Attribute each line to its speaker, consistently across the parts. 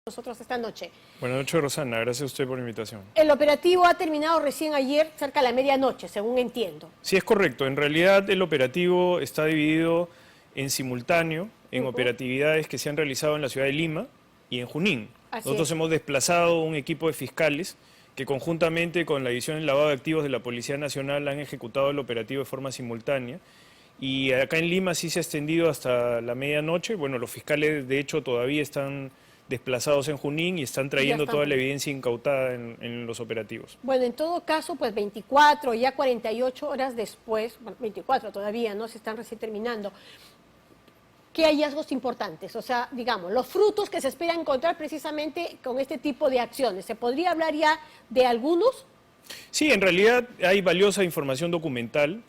Speaker 1: Nosotros esta noche.
Speaker 2: Buenas noches, Rosana. Gracias a usted por la invitación.
Speaker 1: El operativo ha terminado recién ayer, cerca de la medianoche, según entiendo.
Speaker 2: Sí, es correcto. En realidad, el operativo está dividido en simultáneo, en operatividades que se han realizado en la ciudad de Lima y en Junín. Nosotros hemos desplazado un equipo de fiscales que conjuntamente con la División de Lavado de Activos de la Policía Nacional han ejecutado el operativo de forma simultánea. Y acá en Lima sí se ha extendido hasta la medianoche. Bueno, los fiscales de hecho todavía están desplazados en Junín y están trayendo toda la evidencia incautada en los operativos.
Speaker 1: Bueno, en todo caso, pues 24, ya 48 horas después, bueno, 24 todavía, ¿no? Se están recién terminando. ¿Qué hallazgos importantes? O sea, digamos, los frutos que se espera encontrar precisamente con este tipo de acciones. ¿Se podría hablar ya de algunos?
Speaker 2: Sí, en realidad hay valiosa información documental.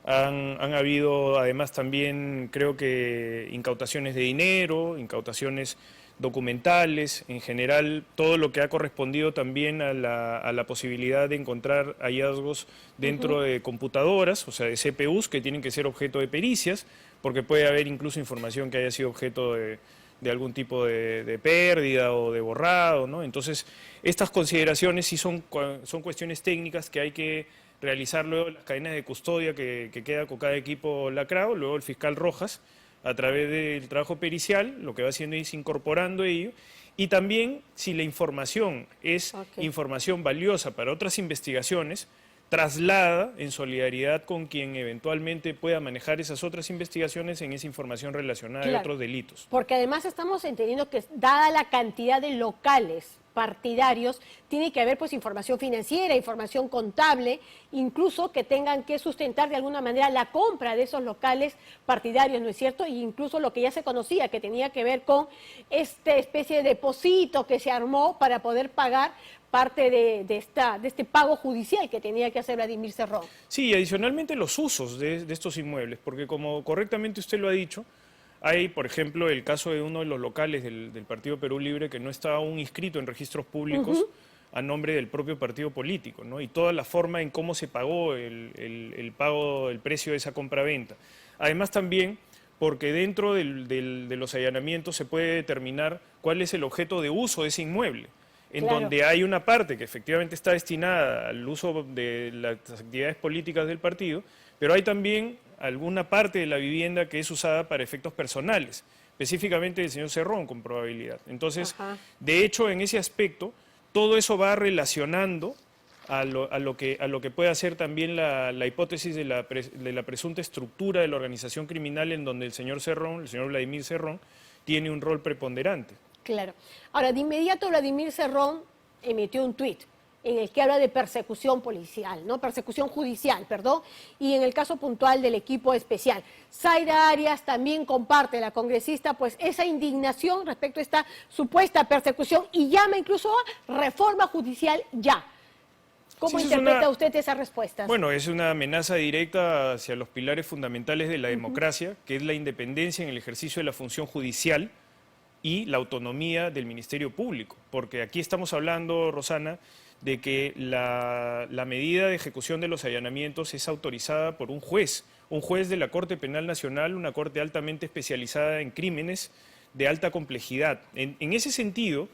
Speaker 2: Han habido además también, creo que, incautaciones de dinero, incautaciones documentales, en general todo lo que ha correspondido también a la posibilidad de encontrar hallazgos dentro de computadoras, o sea, de CPUs que tienen que ser objeto de pericias, porque puede haber incluso información que haya sido objeto de algún tipo de pérdida o de borrado, ¿no? Entonces, estas consideraciones sí son cuestiones técnicas que hay que realizar luego las cadenas de custodia que queda con cada equipo lacrado, luego el fiscal Rojas, a través del trabajo pericial, lo que va haciendo es incorporando ello, y también si la información es información valiosa para otras investigaciones, traslada en solidaridad con quien eventualmente pueda manejar esas otras investigaciones en esa información relacionada a otros delitos.
Speaker 1: Porque además estamos entendiendo que dada la cantidad de locales partidarios, tiene que haber pues información financiera, información contable, incluso que tengan que sustentar de alguna manera la compra de esos locales partidarios, ¿no es cierto? E incluso lo que ya se conocía, que tenía que ver con esta especie de depósito que se armó para poder pagar parte de este pago judicial que tenía que hacer Vladimir Cerrón.
Speaker 2: Sí, y adicionalmente los usos de estos inmuebles, porque como correctamente usted lo ha dicho, hay, por ejemplo, el caso de uno de los locales del Partido Perú Libre que no está aún inscrito en registros públicos a nombre del propio partido político, ¿no? Y toda la forma en cómo se pagó el precio de esa compraventa. Además también porque dentro de los allanamientos se puede determinar cuál es el objeto de uso de ese inmueble, en donde hay una parte que efectivamente está destinada al uso de las actividades políticas del partido, pero hay también alguna parte de la vivienda que es usada para efectos personales, específicamente del señor Cerrón, con probabilidad. Entonces, de hecho, en ese aspecto, todo eso va relacionando a lo que puede hacer también la hipótesis de la presunta estructura de la organización criminal en donde el señor Cerrón, el señor Vladimir Cerrón, tiene un rol preponderante.
Speaker 1: Claro. Ahora, de inmediato Vladimir Cerrón emitió un tuit en el que habla de persecución policial, ¿no? Persecución judicial, perdón, y en el caso puntual del equipo especial. Zaira Arias también comparte, la congresista, pues esa indignación respecto a esta supuesta persecución y llama incluso a reforma judicial ya. ¿Cómo interpreta usted esa respuesta?
Speaker 2: Bueno, es una amenaza directa hacia los pilares fundamentales de la democracia, que es la independencia en el ejercicio de la función judicial y la autonomía del Ministerio Público, porque aquí estamos hablando, Rosana, de que la medida de ejecución de los allanamientos es autorizada por un juez de la Corte Penal Nacional, una corte altamente especializada en crímenes de alta complejidad. En ese sentido,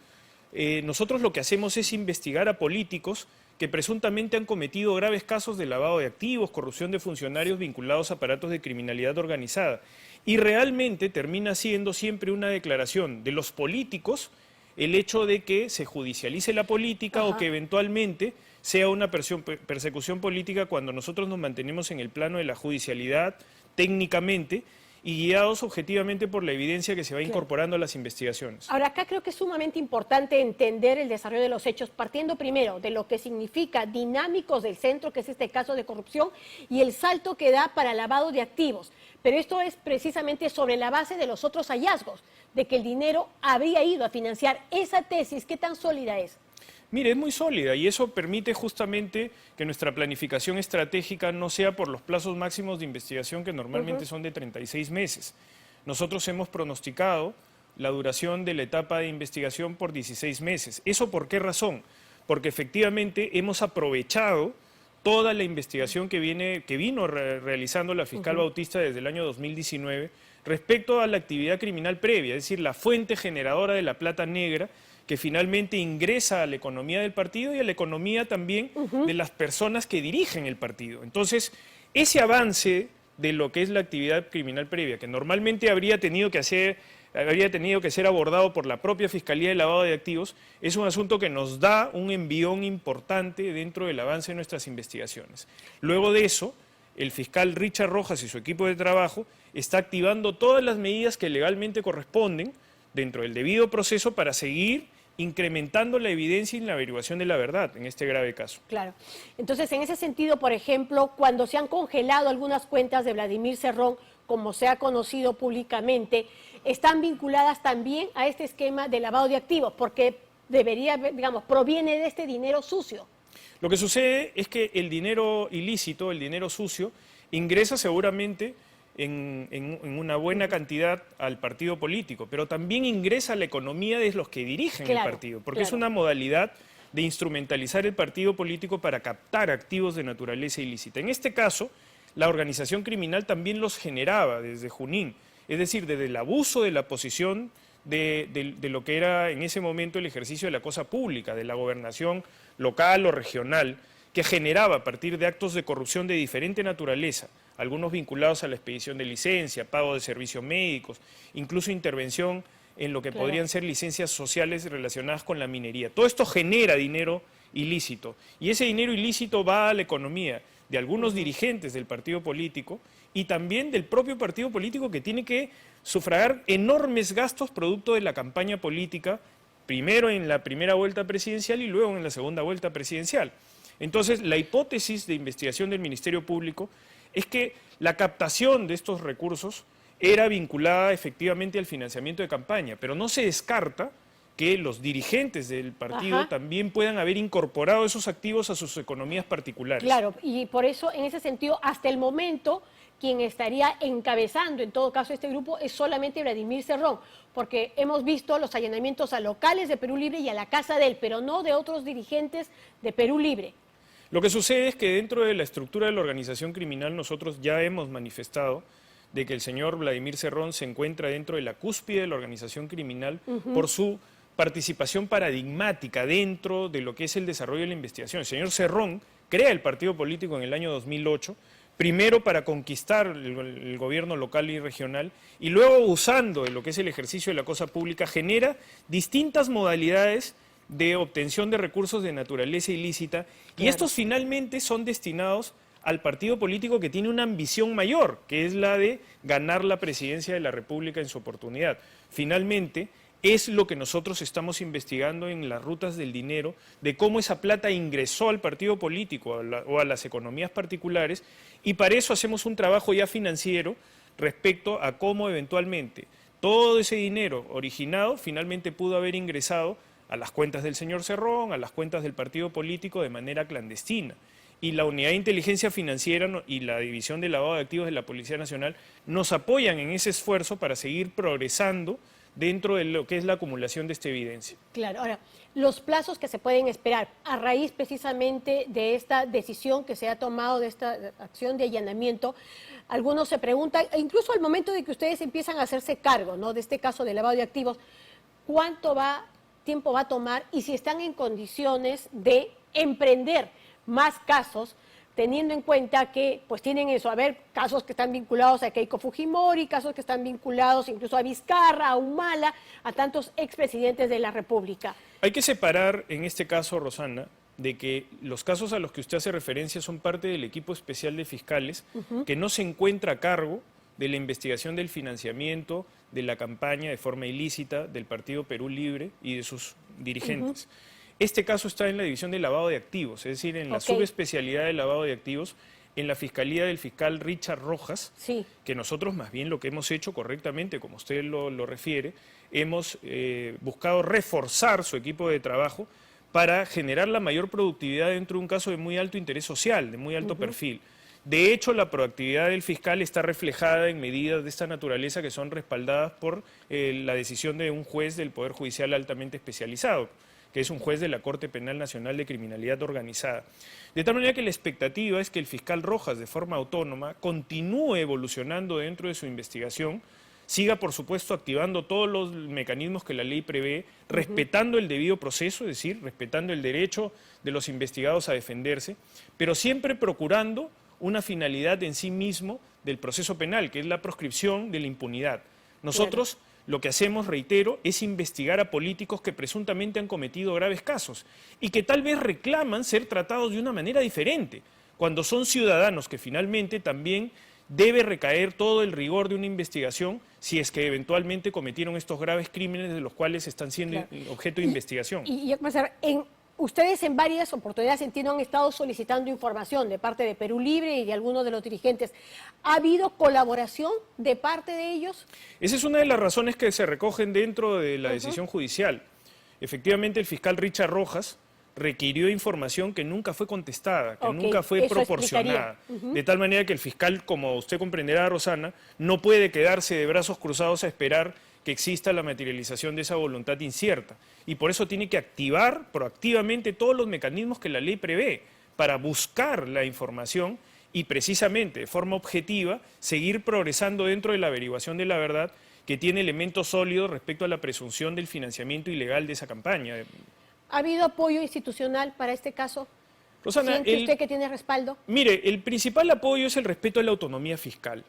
Speaker 2: nosotros lo que hacemos es investigar a políticos que presuntamente han cometido graves casos de lavado de activos, corrupción de funcionarios vinculados a aparatos de criminalidad organizada. Y realmente termina siendo siempre una declaración de los políticos el hecho de que se judicialice la política o que eventualmente sea una persecución política cuando nosotros nos mantenemos en el plano de la judicialidad técnicamente y guiados objetivamente por la evidencia que se va incorporando a las investigaciones.
Speaker 1: Ahora, acá creo que es sumamente importante entender el desarrollo de los hechos, partiendo primero de lo que significa dinámicos del centro, que es este caso de corrupción, y el salto que da para lavado de activos. Pero esto es precisamente sobre la base de los otros hallazgos, de que el dinero habría ido a financiar esa tesis. ¿Qué tan sólida es?
Speaker 2: Mire, es muy sólida y eso permite justamente que nuestra planificación estratégica no sea por los plazos máximos de investigación que normalmente son de 36 meses. Nosotros hemos pronosticado la duración de la etapa de investigación por 16 meses. ¿Eso por qué razón? Porque efectivamente hemos aprovechado toda la investigación que vino realizando la fiscal Bautista desde el año 2019 respecto a la actividad criminal previa, es decir, la fuente generadora de la plata negra que finalmente ingresa a la economía del partido y a la economía también de las personas que dirigen el partido. Entonces, ese avance de lo que es la actividad criminal previa, que normalmente habría tenido que ser abordado por la propia Fiscalía de Lavado de Activos, es un asunto que nos da un envión importante dentro del avance de nuestras investigaciones. Luego de eso, el fiscal Richard Rojas y su equipo de trabajo está activando todas las medidas que legalmente corresponden dentro del debido proceso para seguir incrementando la evidencia y la averiguación de la verdad en este grave caso.
Speaker 1: Claro. Entonces, en ese sentido, por ejemplo, cuando se han congelado algunas cuentas de Vladimir Cerrón, como se ha conocido públicamente, están vinculadas también a este esquema de lavado de activos, porque debería, digamos, proviene de este dinero sucio.
Speaker 2: Lo que sucede es que el dinero ilícito, el dinero sucio, ingresa seguramente en una buena cantidad al partido político, pero también ingresa a la economía de los que dirigen el partido, porque es una modalidad de instrumentalizar el partido político para captar activos de naturaleza ilícita. En este caso, la organización criminal también los generaba desde Junín, es decir, desde el abuso de la posición de lo que era en ese momento el ejercicio de la cosa pública, de la gobernación local o regional, que generaba a partir de actos de corrupción de diferente naturaleza, algunos vinculados a la expedición de licencia, pago de servicios médicos, incluso intervención en lo que podrían ser licencias sociales relacionadas con la minería. Todo esto genera dinero ilícito, y ese dinero ilícito va a la economía de algunos dirigentes del partido político y también del propio partido político, que tiene que sufragar enormes gastos producto de la campaña política, primero en la primera vuelta presidencial y luego en la segunda vuelta presidencial. Entonces, la hipótesis de investigación del Ministerio Público es que la captación de estos recursos era vinculada efectivamente al financiamiento de campaña, pero no se descarta que los dirigentes del partido también puedan haber incorporado esos activos a sus economías particulares.
Speaker 1: Claro, y por eso, en ese sentido, hasta el momento, quien estaría encabezando, en todo caso, este grupo es solamente Vladimir Cerrón, porque hemos visto los allanamientos a locales de Perú Libre y a la casa de él, pero no de otros dirigentes de Perú Libre.
Speaker 2: Lo que sucede es que dentro de la estructura de la organización criminal nosotros ya hemos manifestado de que el señor Vladimir Cerrón se encuentra dentro de la cúspide de la organización criminal por su participación paradigmática dentro de lo que es el desarrollo de la investigación. El señor Cerrón crea el partido político en el año 2008, primero para conquistar el gobierno local y regional, y luego, usando de lo que es el ejercicio de la cosa pública, genera distintas modalidades de obtención de recursos de naturaleza ilícita, y estos finalmente son destinados al partido político que tiene una ambición mayor, que es la de ganar la presidencia de la República en su oportunidad. Finalmente, es lo que nosotros estamos investigando en las rutas del dinero, de cómo esa plata ingresó al partido político o a las economías particulares, y para eso hacemos un trabajo ya financiero respecto a cómo eventualmente todo ese dinero originado finalmente pudo haber ingresado a las cuentas del señor Cerrón, a las cuentas del partido político de manera clandestina. Y la Unidad de Inteligencia Financiera y la División de Lavado de Activos de la Policía Nacional nos apoyan en ese esfuerzo para seguir progresando dentro de lo que es la acumulación de esta evidencia.
Speaker 1: Claro, ahora, los plazos que se pueden esperar a raíz precisamente de esta decisión que se ha tomado, de esta acción de allanamiento, algunos se preguntan, incluso al momento de que ustedes empiezan a hacerse cargo, ¿no?, de este caso de lavado de activos, ¿cuánto tiempo va a tomar y si están en condiciones de emprender más casos, teniendo en cuenta que pues tienen eso, casos que están vinculados a Keiko Fujimori, casos que están vinculados incluso a Vizcarra, a Humala, a tantos expresidentes de la República?
Speaker 2: Hay que separar en este caso, Rosana, de que los casos a los que usted hace referencia son parte del equipo especial de fiscales que no se encuentra a cargo de la investigación del financiamiento de la campaña de forma ilícita del Partido Perú Libre y de sus dirigentes. Este caso está en la división de lavado de activos, es decir, en la subespecialidad de lavado de activos, en la fiscalía del fiscal Richard Rojas, que nosotros más bien lo que hemos hecho correctamente, como usted lo refiere, hemos buscado reforzar su equipo de trabajo para generar la mayor productividad dentro de un caso de muy alto interés social, de muy alto perfil. De hecho, la proactividad del fiscal está reflejada en medidas de esta naturaleza que son respaldadas por la decisión de un juez del Poder Judicial altamente especializado, que es un juez de la Corte Penal Nacional de Criminalidad Organizada. De tal manera que la expectativa es que el fiscal Rojas, de forma autónoma, continúe evolucionando dentro de su investigación, siga, por supuesto, activando todos los mecanismos que la ley prevé, respetando el debido proceso, es decir, respetando el derecho de los investigados a defenderse, pero siempre procurando una finalidad en sí mismo del proceso penal, que es la proscripción de la impunidad. Nosotros lo que hacemos, reitero, es investigar a políticos que presuntamente han cometido graves casos y que tal vez reclaman ser tratados de una manera diferente, cuando son ciudadanos que finalmente también debe recaer todo el rigor de una investigación si es que eventualmente cometieron estos graves crímenes de los cuales están siendo objeto de investigación.
Speaker 1: Ustedes en varias oportunidades, entiendo, han estado solicitando información de parte de Perú Libre y de algunos de los dirigentes. ¿Ha habido colaboración de parte de ellos?
Speaker 2: Esa es una de las razones que se recogen dentro de la decisión judicial. Efectivamente, el fiscal Richard Rojas requirió información que nunca fue contestada, que nunca fue proporcionada. De tal manera que el fiscal, como usted comprenderá, Rosana, no puede quedarse de brazos cruzados a esperar que exista la materialización de esa voluntad incierta. Y por eso tiene que activar proactivamente todos los mecanismos que la ley prevé para buscar la información y precisamente de forma objetiva seguir progresando dentro de la averiguación de la verdad, que tiene elementos sólidos respecto a la presunción del financiamiento ilegal de esa campaña.
Speaker 1: ¿Ha habido apoyo institucional para este caso?
Speaker 2: Rosana,
Speaker 1: ¿Siente usted que tiene respaldo?
Speaker 2: Mire, el principal apoyo es el respeto a la autonomía fiscal.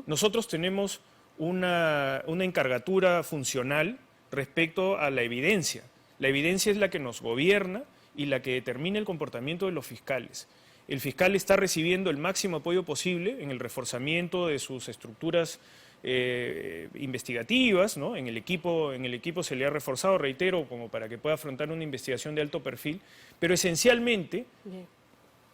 Speaker 2: Nosotros tenemos una encargatura funcional respecto a la evidencia. La evidencia es la que nos gobierna y la que determina el comportamiento de los fiscales. El fiscal está recibiendo el máximo apoyo posible en el reforzamiento de sus estructuras investigativas, ¿no? En el equipo se le ha reforzado, reitero, como para que pueda afrontar una investigación de alto perfil, pero esencialmente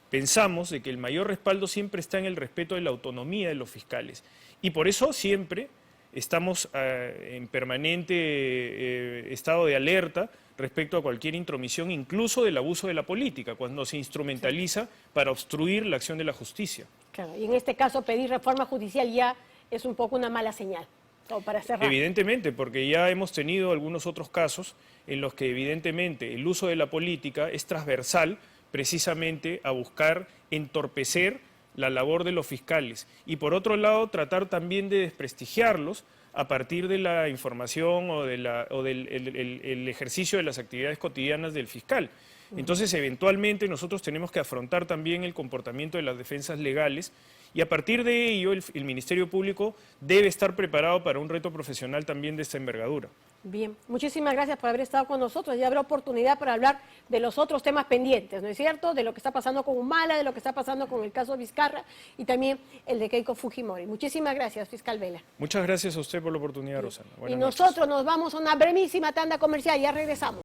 Speaker 2: pensamos de que el mayor respaldo siempre está en el respeto de la autonomía de los fiscales. Y por eso siempre estamos en permanente estado de alerta respecto a cualquier intromisión, incluso del abuso de la política, cuando se instrumentaliza para obstruir la acción de la justicia.
Speaker 1: Claro, y en este caso pedir reforma judicial ya es un poco una mala señal, como para cerrar.
Speaker 2: Evidentemente, porque ya hemos tenido algunos otros casos en los que evidentemente el uso de la política es transversal precisamente a buscar entorpecer la labor de los fiscales y por otro lado tratar también de desprestigiarlos a partir de la información o del ejercicio de las actividades cotidianas del fiscal. Entonces, eventualmente nosotros tenemos que afrontar también el comportamiento de las defensas legales y a partir de ello el Ministerio Público debe estar preparado para un reto profesional también de esta envergadura.
Speaker 1: Bien, muchísimas gracias por haber estado con nosotros. Ya habrá oportunidad para hablar de los otros temas pendientes, ¿no es cierto? De lo que está pasando con Humala, de lo que está pasando con el caso Vizcarra y también el de Keiko Fujimori. Muchísimas gracias, fiscal Vela.
Speaker 2: Muchas gracias a usted por la oportunidad, Rosana.
Speaker 1: Y nosotros nos vamos a una brevísima tanda comercial, ya regresamos.